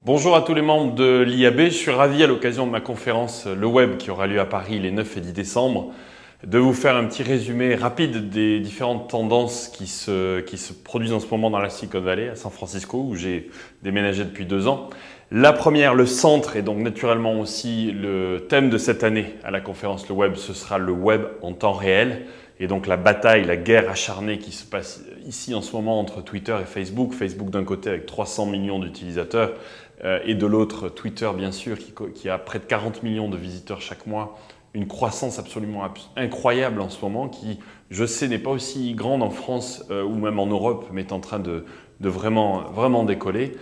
Bonjour à tous les membres de l'IAB, je suis ravi à l'occasion de ma conférence Le Web qui aura lieu à Paris les 9 et 10 décembre de vous faire un petit résumé rapide des différentes tendances qui se produisent en ce moment dans la Silicon Valley, à San Francisco, où j'ai déménagé depuis 2 ans. La première, le centre, et donc naturellement aussi le thème de cette année à la conférence Le Web, ce sera le Web en temps réel. Et donc la bataille, la guerre acharnée qui se passe ici en ce moment entre Twitter et Facebook. Facebook d'un côté avec 300 millions d'utilisateurs et de l'autre Twitter bien sûr qui a près de 40 millions de visiteurs chaque mois. Une croissance absolument incroyable en ce moment qui, je sais, n'est pas aussi grande en France ou même en Europe, mais est en train de vraiment décoller.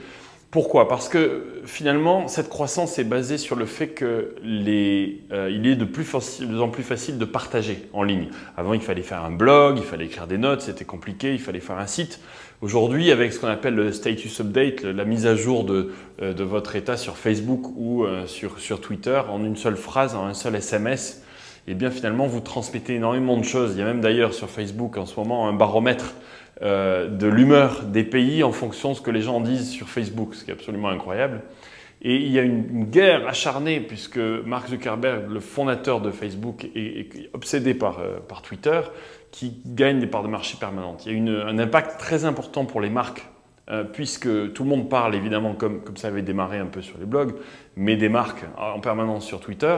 Pourquoi? Parce que finalement, cette croissance est basée sur le fait qu'il est de plus en plus facile de partager en ligne. Avant, il fallait faire un blog, il fallait écrire des notes, c'était compliqué, il fallait faire un site. Aujourd'hui, avec ce qu'on appelle le status update, la mise à jour de votre état sur Facebook ou sur Twitter, en une seule phrase, en un seul SMS, eh bien finalement, vous transmettez énormément de choses. Il y a même d'ailleurs sur Facebook en ce moment un baromètre de l'humeur des pays en fonction de ce que les gens disent sur Facebook, ce qui est absolument incroyable. Et il y a une guerre acharnée puisque Mark Zuckerberg, le fondateur de Facebook, est obsédé par Twitter, qui gagne des parts de marché permanentes. Il y a un impact très important pour les marques puisque tout le monde parle évidemment comme ça avait démarré un peu sur les blogs, mais des marques en permanence sur Twitter.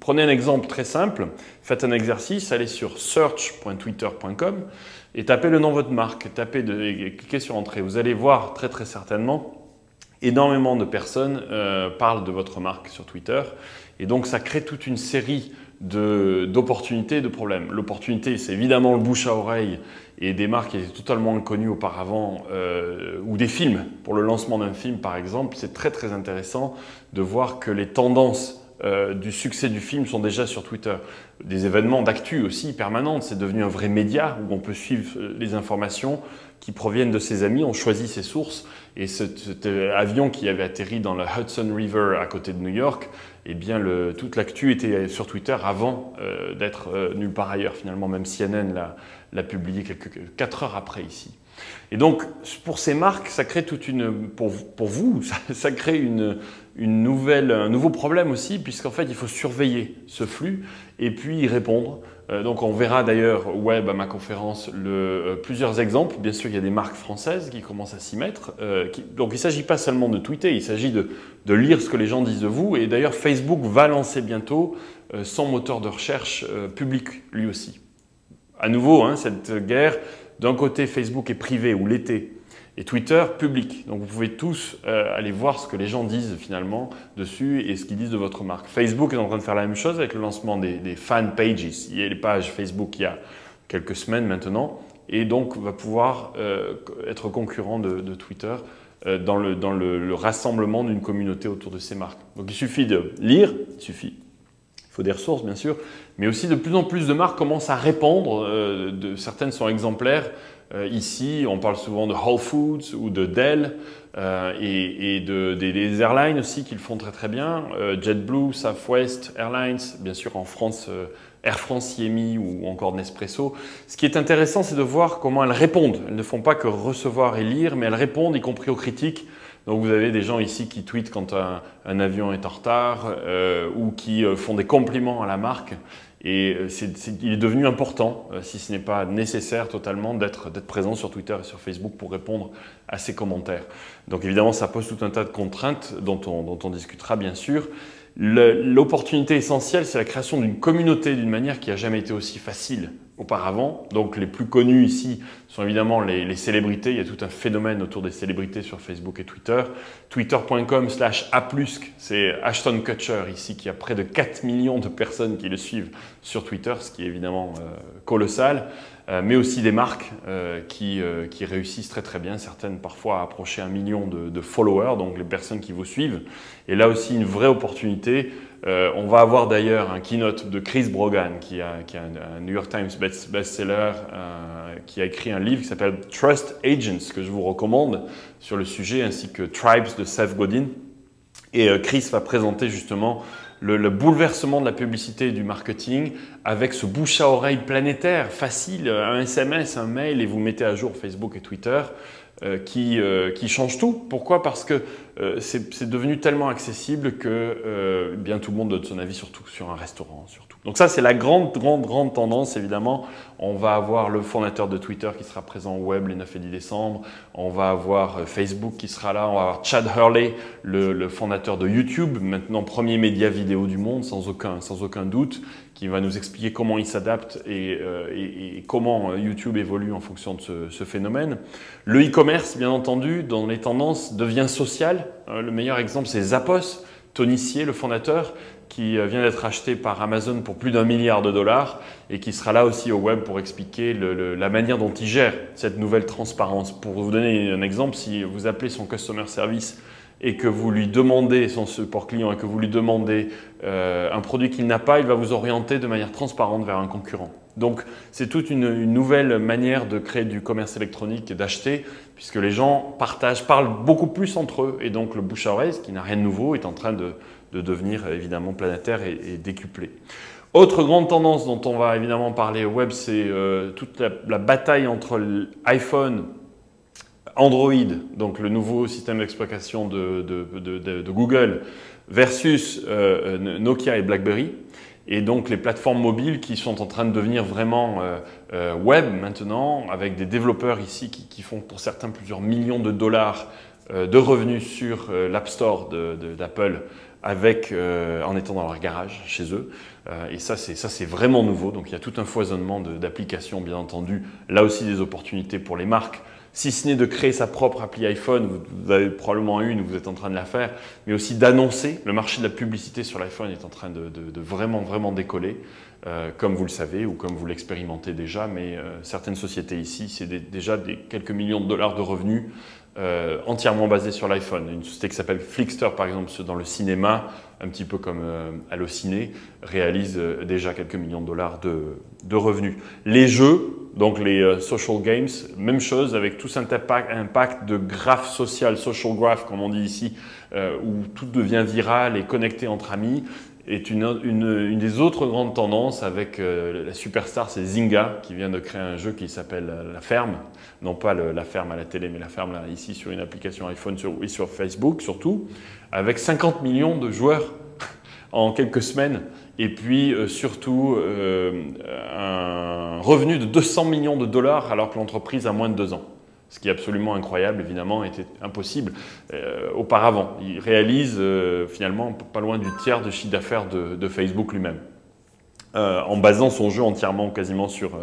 Prenez un exemple très simple, faites un exercice, allez sur search.twitter.com et tapez le nom de votre marque, et cliquez sur Entrée. Vous allez voir très certainement énormément de personnes parlent de votre marque sur Twitter et donc ça crée toute une série d'opportunités et de problèmes. L'opportunité, c'est évidemment le bouche à oreille et des marques qui étaient totalement inconnues auparavant ou des films. Pour le lancement d'un film, par exemple, c'est très intéressant de voir que les tendances du succès du film sont déjà sur Twitter. Des événements d'actu aussi permanentes, c'est devenu un vrai média où on peut suivre les informations qui proviennent de ses amis, on choisit ses sources et cet avion qui avait atterri dans la Hudson River à côté de New York, eh bien toute l'actu était sur Twitter avant d'être nulle part ailleurs. Finalement, même CNN l'a publié 4 heures après ici. Et donc, pour ces marques, ça crée pour vous, ça crée un nouveau problème aussi, puisqu'en fait, il faut surveiller ce flux et puis y répondre. Donc, on verra d'ailleurs web à ma conférence plusieurs exemples. Bien sûr, il y a des marques françaises qui commencent à s'y mettre. Donc, il ne s'agit pas seulement de tweeter, il s'agit de lire ce que les gens disent de vous. Et d'ailleurs, Facebook va lancer bientôt son moteur de recherche public, lui aussi. À nouveau, cette guerre. D'un côté, Facebook est privé ou l'était et Twitter public. Donc vous pouvez tous aller voir ce que les gens disent finalement dessus et ce qu'ils disent de votre marque. Facebook est en train de faire la même chose avec le lancement des fan pages. Il y a les pages Facebook il y a quelques semaines maintenant et donc va pouvoir être concurrent de Twitter dans le rassemblement d'une communauté autour de ces marques. Donc il suffit de lire, il faut des ressources bien sûr, mais aussi de plus en plus de marques commencent à répondre. Certaines sont exemplaires. Ici, on parle souvent de Whole Foods ou de Dell et des airlines aussi qui le font très bien. JetBlue, Southwest Airlines, bien sûr en France, Air France, IMI ou encore Nespresso. Ce qui est intéressant, c'est de voir comment elles répondent. Elles ne font pas que recevoir et lire, mais elles répondent, y compris aux critiques. Donc vous avez des gens ici qui tweetent quand un avion est en retard ou qui font des compliments à la marque. Et il est devenu important, si ce n'est pas nécessaire totalement, d'être présent sur Twitter et sur Facebook pour répondre à ces commentaires. Donc évidemment, ça pose tout un tas de contraintes dont on discutera bien sûr. L'opportunité essentielle, c'est la création d'une communauté d'une manière qui n'a jamais été aussi facile auparavant. Donc les plus connus ici sont évidemment les célébrités. Il y a tout un phénomène autour des célébrités sur Facebook et Twitter. Twitter.com/A+, c'est Ashton Kutcher ici qui a près de 4 millions de personnes qui le suivent sur Twitter, ce qui est évidemment colossal. Mais aussi des marques qui réussissent très bien, certaines parfois à approcher 1 million de followers, donc les personnes qui vous suivent. Et là aussi une vraie opportunité. On va avoir d'ailleurs un keynote de Chris Brogan qui a un New York Times bestseller, qui a écrit un livre qui s'appelle Trust Agents, que je vous recommande sur le sujet, ainsi que Tribes de Seth Godin. Et Chris va présenter justement le bouleversement de la publicité et du marketing avec ce bouche à oreille planétaire, facile, un SMS, un mail et vous mettez à jour Facebook et Twitter. qui change tout. Pourquoi? Parce que c'est devenu tellement accessible que bien tout le monde donne son avis sur tout, sur un restaurant, surtout. Donc ça, c'est la grande tendance, évidemment. On va avoir le fondateur de Twitter qui sera présent au web les 9 et 10 décembre. On va avoir Facebook qui sera là. On va avoir Chad Hurley, le fondateur de YouTube, maintenant premier média vidéo du monde, sans aucun doute, qui va nous expliquer comment il s'adapte et comment YouTube évolue en fonction de ce phénomène. Le e-commerce, bien entendu, dans les tendances, devient social. Le meilleur exemple, c'est Zappos, Tony Hsieh, le fondateur, qui vient d'être acheté par Amazon pour plus d'1 milliard de dollars et qui sera là aussi au web pour expliquer la manière dont il gère cette nouvelle transparence. Pour vous donner un exemple, si vous appelez son customer service et que vous lui demandez, son support client, et que vous lui demandez un produit qu'il n'a pas, il va vous orienter de manière transparente vers un concurrent. Donc, c'est toute une nouvelle manière de créer du commerce électronique et d'acheter, puisque les gens parlent beaucoup plus entre eux. Et donc, le bouche à oreille, ce qui n'a rien de nouveau, est en train de devenir évidemment planétaire et décuplé. Autre grande tendance dont on va évidemment parler au web, c'est toute la bataille entre l'iPhone, Android, donc le nouveau système d'exploitation de Google, versus Nokia et BlackBerry. Et donc les plateformes mobiles qui sont en train de devenir vraiment web maintenant, avec des développeurs ici qui font pour certains plusieurs millions de dollars de revenus sur l'App Store d'Apple, en étant dans leur garage chez eux. Et ça, c'est vraiment nouveau. Donc il y a tout un foisonnement d'applications, bien entendu. Là aussi, des opportunités pour les marques. Si ce n'est de créer sa propre appli iPhone, vous avez probablement une, vous êtes en train de la faire, mais aussi d'annoncer. Le marché de la publicité sur l'iPhone est en train de vraiment décoller, comme vous le savez ou comme vous l'expérimentez déjà. Mais certaines sociétés ici, c'est déjà quelques millions de dollars de revenus entièrement basés sur l'iPhone. Une société qui s'appelle Flixster, par exemple, dans le cinéma, un petit peu comme Allociné, réalise déjà quelques millions de dollars de revenus. Les jeux, donc les social games, même chose avec tout cet impact de graphe social, social graph comme on dit ici, où tout devient viral et connecté entre amis, est une des autres grandes tendances avec la superstar, c'est Zynga, qui vient de créer un jeu qui s'appelle La Ferme. Non pas la ferme à la télé, mais la ferme là, ici sur une application iPhone et sur Facebook surtout, avec 50 millions de joueurs en quelques semaines. Et puis surtout un revenu de 200 millions de dollars alors que l'entreprise a moins de 2 ans. Ce qui est absolument incroyable, évidemment, était impossible auparavant. Il réalise finalement pas loin du tiers de chiffre d'affaires de Facebook lui-même, en basant son jeu entièrement quasiment sur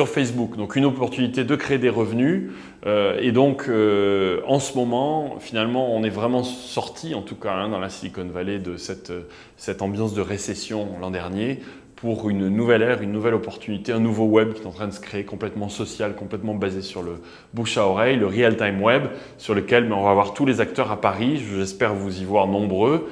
Facebook. Donc une opportunité de créer des revenus et donc en ce moment, finalement, on est vraiment sorti, en tout cas dans la Silicon Valley, de cette ambiance de récession l'an dernier, pour une nouvelle ère, une nouvelle opportunité, un nouveau web qui est en train de se créer, complètement social, complètement basé sur le bouche à oreille, le real-time web, sur lequel on va avoir tous les acteurs à Paris. J'espère vous y voir nombreux,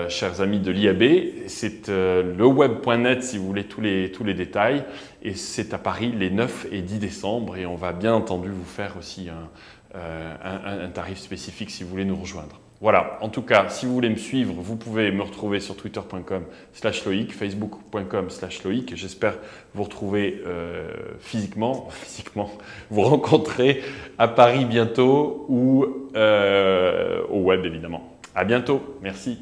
chers amis de l'IAB. C'est leweb.net si vous voulez tous les détails. Et c'est à Paris les 9 et 10 décembre. Et on va bien entendu vous faire aussi un tarif spécifique si vous voulez nous rejoindre. Voilà, en tout cas, si vous voulez me suivre, vous pouvez me retrouver sur twitter.com/Loïc, facebook.com/Loïc. J'espère vous retrouver physiquement, vous rencontrer à Paris bientôt ou au web évidemment. À bientôt, merci.